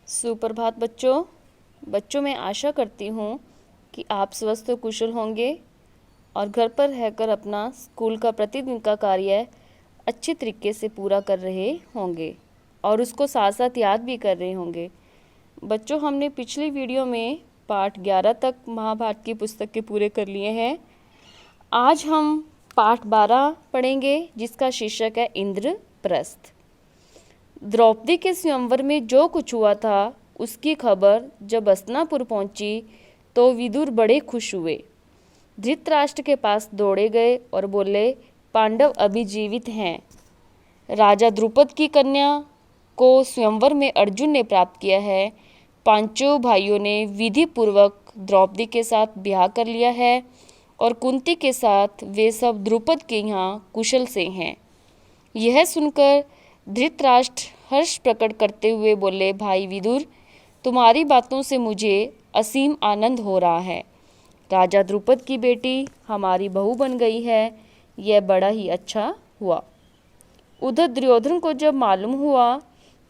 सुप्रभात बच्चों मैं आशा करती हूँ कि आप स्वस्थ और कुशल होंगे और घर पर रहकर अपना स्कूल का प्रतिदिन का कार्य अच्छे तरीके से पूरा कर रहे होंगे और उसको साथ साथ याद भी कर रहे होंगे। बच्चों, हमने पिछली वीडियो में पाठ 11 तक महाभारत की पुस्तक के पूरे कर लिए हैं। आज हम पाठ 12 पढ़ेंगे जिसका शीर्षक है इंद्रप्रस्थ। द्रौपदी के स्वयंवर में जो कुछ हुआ था उसकी खबर जब हस्तिनापुर पहुंची तो विदुर बड़े खुश हुए। धृतराष्ट्र के पास दौड़े गए और बोले, पांडव अभी जीवित हैं। राजा द्रुपद की कन्या को स्वयंवर में अर्जुन ने प्राप्त किया है। पांचों भाइयों ने विधि पूर्वक द्रौपदी के साथ ब्याह कर लिया है और कुंती के साथ वे सब द्रुपद के यहाँ कुशल से हैं। यह सुनकर धृतराष्ट्र हर्ष प्रकट करते हुए बोले, भाई विदुर, तुम्हारी बातों से मुझे असीम आनंद हो रहा है। राजा द्रुपद की बेटी हमारी बहू बन गई है, यह बड़ा ही अच्छा हुआ। उधर दुर्योधन को जब मालूम हुआ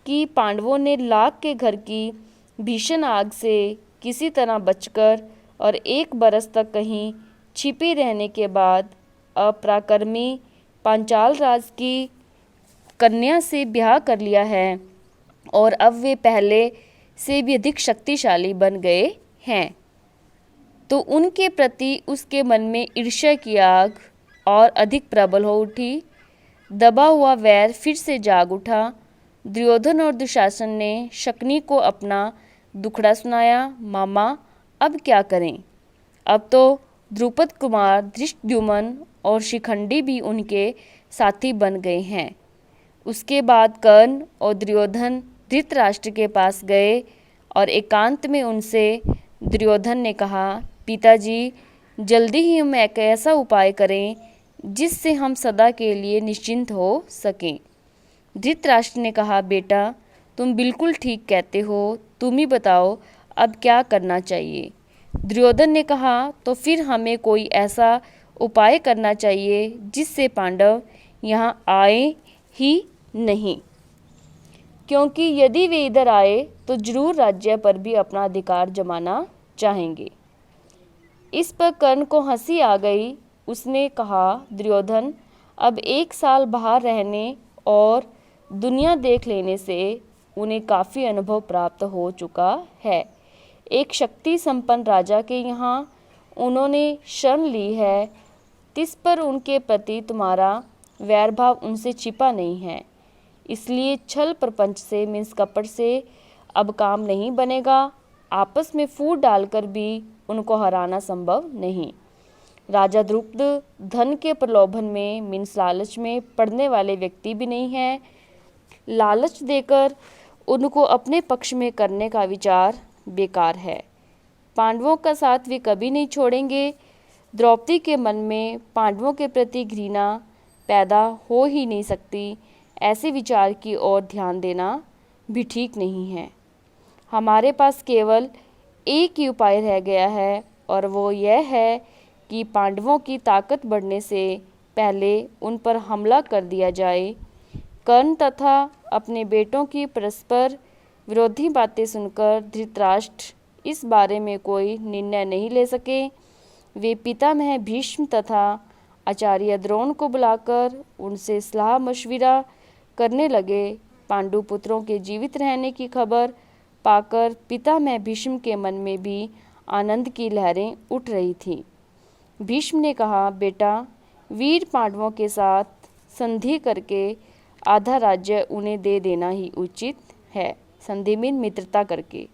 कि पांडवों ने लाख के घर की भीषण आग से किसी तरह बचकर और 1 बरस तक कहीं छिपे रहने के बाद अपराक्रमी पांचाल राज की कन्या से ब्याह कर लिया है और अब वे पहले से भी अधिक शक्तिशाली बन गए हैं, तो उनके प्रति उसके मन में ईर्ष्या की आग और अधिक प्रबल हो उठी। दबा हुआ वैर फिर से जाग उठा। दुर्योधन और दुशासन ने शकुनी को अपना दुखड़ा सुनाया। मामा, अब क्या करें? अब तो द्रुपद कुमार धृष्टद्युम्न और शिखंडी भी उनके साथी बन गए हैं। उसके बाद कर्ण और दुर्योधन धृतराष्ट्र के पास गए और एकांत में उनसे दुर्योधन ने कहा, पिताजी, जल्दी ही हम एक ऐसा उपाय करें जिससे हम सदा के लिए निश्चिंत हो सकें। धृतराष्ट्र ने कहा, बेटा, तुम बिल्कुल ठीक कहते हो, तुम ही बताओ अब क्या करना चाहिए। दुर्योधन ने कहा, तो फिर हमें कोई ऐसा उपाय करना चाहिए जिससे पांडव यहाँ आए ही नहीं, क्योंकि यदि वे इधर आए तो जरूर राज्य पर भी अपना अधिकार जमाना चाहेंगे। इस पर कर्ण को हंसी आ गई। उसने कहा, दुर्योधन, अब 1 साल बाहर रहने और दुनिया देख लेने से उन्हें काफ़ी अनुभव प्राप्त हो चुका है। एक शक्ति संपन्न राजा के यहाँ उन्होंने शरण ली है, तिस पर उनके प्रति तुम्हारा वैरभाव उनसे छिपा नहीं है। इसलिए छल प्रपंच से मीन्स कपट से अब काम नहीं बनेगा। आपस में फूट डालकर भी उनको हराना संभव नहीं। राजा द्रुपद धन के प्रलोभन में मीन्स लालच में पड़ने वाले व्यक्ति भी नहीं है। लालच देकर उनको अपने पक्ष में करने का विचार बेकार है। पांडवों का साथ वे कभी नहीं छोड़ेंगे। द्रौपदी के मन में पांडवों के प्रति घृणा पैदा हो ही नहीं सकती। ऐसे विचार की ओर ध्यान देना भी ठीक नहीं है। हमारे पास केवल एक ही उपाय रह गया है और वो यह है कि पांडवों की ताकत बढ़ने से पहले उन पर हमला कर दिया जाए। कर्ण तथा अपने बेटों की परस्पर विरोधी बातें सुनकर धृतराष्ट्र इस बारे में कोई निर्णय नहीं ले सके। वे पितामह भीष्म तथा आचार्य द्रोण को बुलाकर उनसे सलाह मशविरा करने लगे। पांडु पुत्रों के जीवित रहने की खबर पाकर पितामह भीष्म के मन में भी आनंद की लहरें उठ रही थीं। भीष्म ने कहा, बेटा, वीर पांडवों के साथ संधि करके आधा राज्य उन्हें दे देना ही उचित है। संधि में मित्रता करके।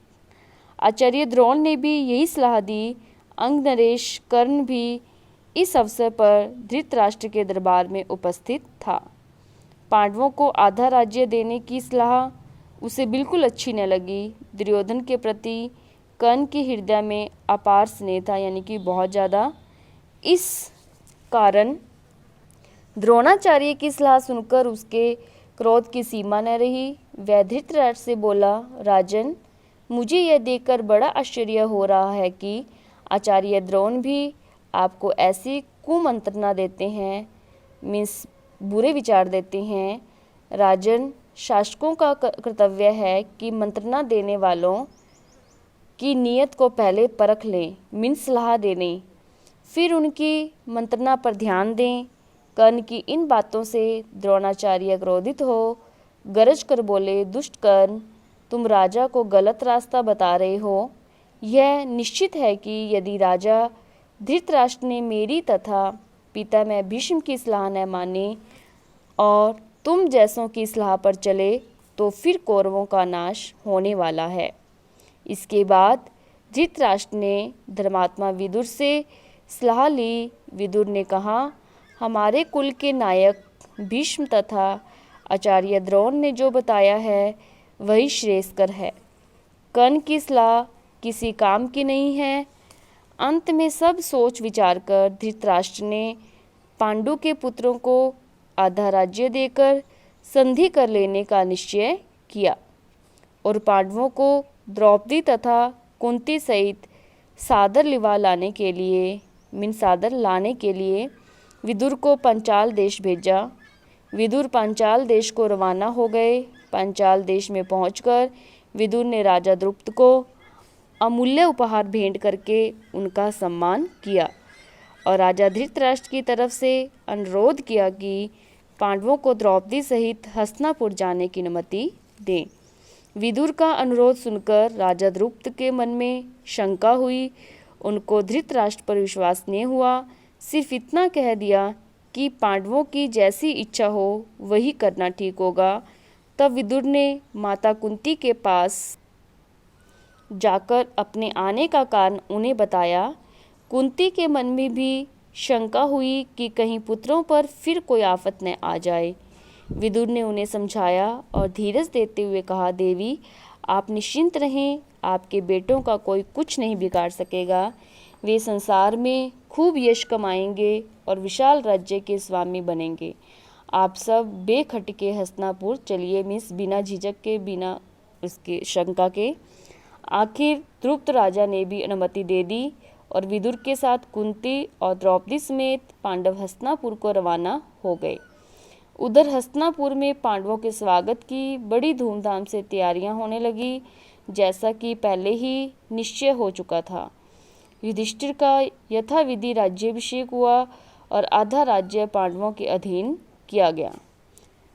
आचार्य द्रोण ने भी यही सलाह दी। अंग नरेश कर्ण भी इस अवसर पर धृतराष्ट्र के दरबार में उपस्थित था। पांडवों को आधा राज्य देने की सलाह उसे बिल्कुल अच्छी न लगी। दुर्योधन के प्रति कर्ण के हृदय में अपार स्नेह था, यानी कि बहुत ज़्यादा। इस कारण द्रोणाचार्य की सलाह सुनकर उसके क्रोध की सीमा न रही। वह धृतराष्ट्र से बोला, राजन, मुझे यह देखकर बड़ा आश्चर्य हो रहा है कि आचार्य द्रोण भी आपको ऐसी कुमंत्रणा देते हैं, मीन्स बुरे विचार देते हैं। राजन, शासकों का कर्तव्य है कि मंत्रणा देने वालों की नीयत को पहले परख लें, मीन्स सलाह देने, फिर उनकी मंत्रणा पर ध्यान दें। कर्ण की इन बातों से द्रोणाचार्य क्रोधित हो गरज कर बोले, दुष्ट कर्ण, तुम राजा को गलत रास्ता बता रहे हो। यह निश्चित है कि यदि राजा धृतराष्ट्र ने मेरी तथा पितामह भीष्म की सलाह न माने और तुम जैसों की सलाह पर चले तो फिर कौरवों का नाश होने वाला है। इसके बाद धृतराष्ट्र ने धर्मात्मा विदुर से सलाह ली। विदुर ने कहा, हमारे कुल के नायक भीष्म तथा आचार्य द्रोण ने जो बताया है वही श्रेयस्कर है। कर्ण की सलाह किसी काम की नहीं है। अंत में सब सोच विचार कर धृतराष्ट्र ने पांडु के पुत्रों को आधा राज्य देकर संधि कर लेने का निश्चय किया और पांडवों को द्रौपदी तथा कुंती सहित सादर लाने के लिए विदुर को पांचाल देश भेजा। विदुर पांचाल देश को रवाना हो गए। पांचाल देश में पहुंचकर विदुर ने राजा द्रुपद को अमूल्य उपहार भेंट करके उनका सम्मान किया और राजा धृतराष्ट्र की तरफ से अनुरोध किया कि पांडवों को द्रौपदी सहित हस्तिनापुर जाने की अनुमति दें। विदुर का अनुरोध सुनकर राजा द्रुपद के मन में शंका हुई। उनको धृतराष्ट्र पर विश्वास नहीं हुआ। सिर्फ इतना कह दिया कि पांडवों की जैसी इच्छा हो वही करना ठीक होगा। तब विदुर ने माता कुंती के पास जाकर अपने आने का कारण उन्हें बताया। कुंती के मन में भी शंका हुई कि कहीं पुत्रों पर फिर कोई आफत न आ जाए। विदुर ने उन्हें समझाया और धीरज देते हुए कहा, देवी आप निश्चिंत रहें, आपके बेटों का कोई कुछ नहीं बिगाड़ सकेगा। वे संसार में खूब यश कमाएंगे और विशाल राज्य के स्वामी बनेंगे। आप सब बेखटके हस्तिनापुर चलिए, मीन्स बिना झिझक के, बिना उसके शंका के। आखिर द्रुपद राजा ने भी अनुमति दे दी और विदुर के साथ कुंती और द्रौपदी समेत पांडव हस्तिनापुर को रवाना हो गए। उधर हस्तिनापुर में पांडवों के स्वागत की बड़ी धूमधाम से तैयारियां होने लगी, जैसा कि पहले ही निश्चय हो चुका था। युधिष्ठिर का यथाविधि राज्याभिषेक हुआ और आधा राज्य पांडवों के अधीन किया गया।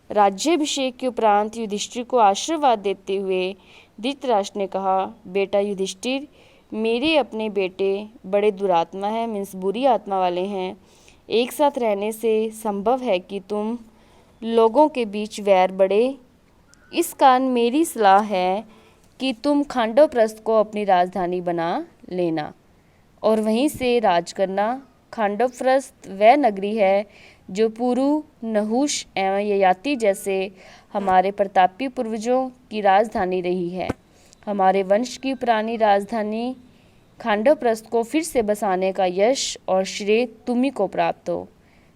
राज्याभिषेक के उपरांत युधिष्ठिर को आशीर्वाद देते हुए धृतराष्ट्र ने कहा, बेटा युधिष्ठिर, मेरे अपने बेटे बड़े दुरात्मा हैं, मीन्स बुरी आत्मा वाले हैं। एक साथ रहने से संभव है कि तुम लोगों के बीच वैर बढ़े। इस कारण मेरी सलाह है कि तुम खांडवप्रस्थ को अपनी राजधानी बना लेना और वहीं से राज करना। खांडवप्रस्थ वह नगरी है जो पुरु, नहुष एवं ययाति जैसे हमारे प्रतापी पूर्वजों की राजधानी रही है। हमारे वंश की पुरानी राजधानी खांडवप्रस्थ को फिर से बसाने का यश और श्रेय तुम्ही को प्राप्त हो।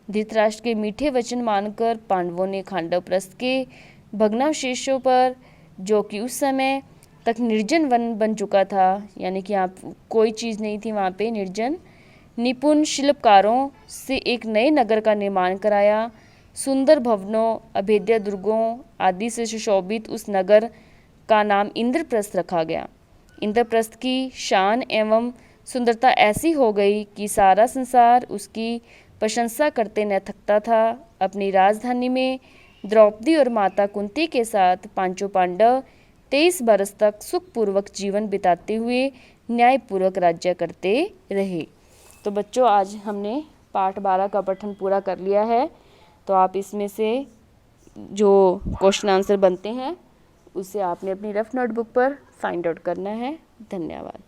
धृतराष्ट्र के मीठे वचन मानकर पांडवों ने खांडवप्रस्थ के भग्नावशेषों पर, जो कि उस समय तक निर्जन वन बन चुका था, यानी कि यहाँ कोई चीज़ नहीं थी, वहाँ पे निर्जन, निपुण शिल्पकारों से एक नए नगर का निर्माण कराया। सुंदर भवनों, अभेद्य दुर्गों आदि से सुशोभित उस नगर का नाम इंद्रप्रस्थ रखा गया। इंद्रप्रस्थ की शान एवं सुंदरता ऐसी हो गई कि सारा संसार उसकी प्रशंसा करते न थकता था। अपनी राजधानी में द्रौपदी और माता कुंती के साथ पांचों पांडव 23 बरस तक सुखपूर्वक जीवन बिताते हुए न्यायपूर्वक राज्य करते रहे। तो बच्चों, आज हमने पाठ 12 का पठन पूरा कर लिया है। तो आप इसमें से जो क्वेश्चन आंसर बनते हैं उसे आपने अपनी रफ नोटबुक पर फाइंड आउट करना है। धन्यवाद।